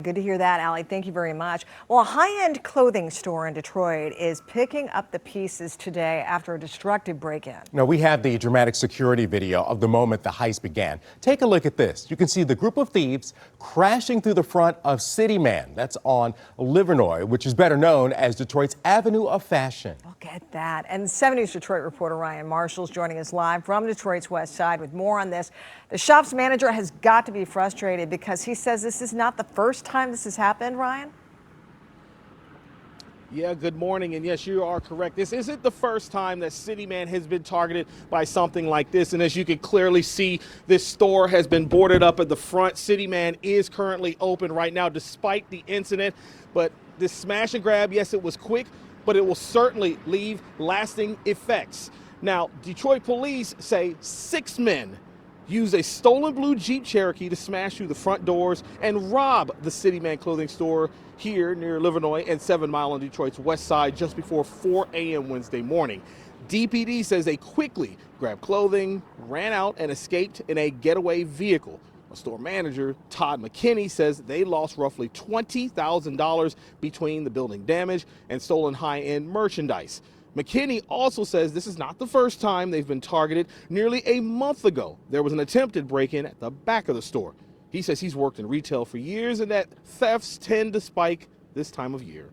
Good to hear that, Allie. Thank you very much. Well, a high-end clothing store in Detroit is picking up the pieces today after a destructive break-in. Now, we have the dramatic security video of the moment the heist began. Take a look at this. You can see the group of thieves crashing through the front of City Man. That's on Livernois, which is better known as Detroit's Avenue of Fashion. Look at that. And 7 News Detroit reporter Ryan Marshall is joining us live from Detroit's West Side with more on this. The shop's manager has got to be frustrated because he says this is not the first time this has happened, Ryan? Yeah, good morning. And yes, you are correct. This isn't the first time that City Man has been targeted by something like this. And as you can clearly see, this store has been boarded up at the front. City Man is currently open right now despite the incident. But this smash and grab, yes, it was quick, but it will certainly leave lasting effects. Now, Detroit police say 6 men used a stolen blue Jeep Cherokee to smash through the front doors and rob the City Man clothing store here near Livernois and 7 Mile on Detroit's west side just before 4 a.m. Wednesday morning. DPD says they quickly grabbed clothing, ran out, and escaped in a getaway vehicle. A store manager, Todd McKinney, says they lost roughly $20,000 between the building damage and stolen high-end merchandise. McKinney also says this is not the first time they've been targeted. Nearly a month ago, there was an attempted break-in at the back of the store. He says he's worked in retail for years and that thefts tend to spike this time of year.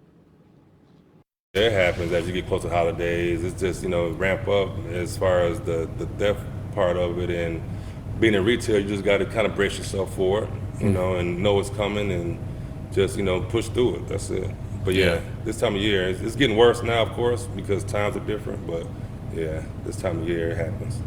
It happens as you get close to holidays. It's just, ramp up as far as the theft part of it. And being in retail, you just got to kind of brace yourself for it, and know it's coming and just, push through it. That's it. But yeah, this time of year, it's getting worse now, of course, because times are different. But yeah, this time of year it happens.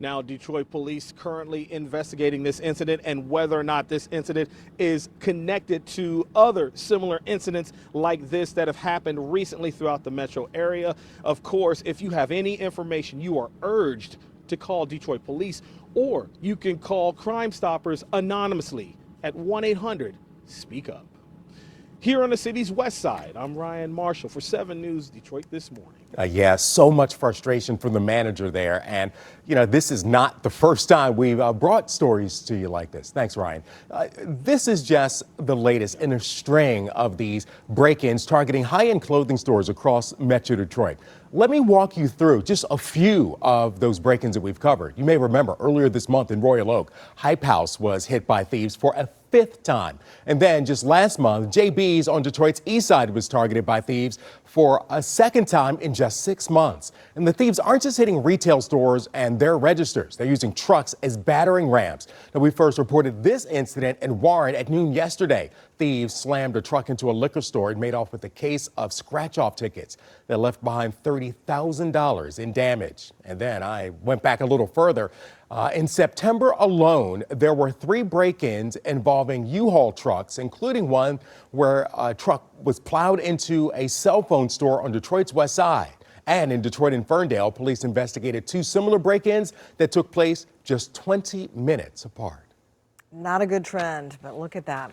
Now, Detroit police currently investigating this incident and whether or not this incident is connected to other similar incidents like this that have happened recently throughout the metro area. Of course, if you have any information, you are urged to call Detroit police, or you can call Crime Stoppers anonymously at 1-800-SPEAK-UP. Here on the city's west side, I'm Ryan Marshall for 7 News Detroit This Morning. Yeah, so much frustration from the manager there. And, this is not the first time we've brought stories to you like this. Thanks, Ryan. This is just the latest in a string of these break-ins targeting high-end clothing stores across Metro Detroit. Let me walk you through just a few of those break-ins that we've covered. You may remember earlier this month in Royal Oak, Hype House was hit by thieves for a 5th time. And then just last month, JB's on Detroit's east side was targeted by thieves for a 2nd time in just 6 months. And the thieves aren't just hitting retail stores and their registers. They're using trucks as battering rams. Now, we first reported this incident in Warren at noon yesterday. Thieves slammed a truck into a liquor store and made off with a case of scratch-off tickets that left behind $30,000 in damage. And then I went back a little further. In September alone, there were 3 break-ins involving U-Haul trucks, including one where a truck was plowed into a cell phone store on Detroit's west side. And in Detroit and Ferndale, police investigated 2 similar break-ins that took place just 20 minutes apart. Not a good trend, but look at that.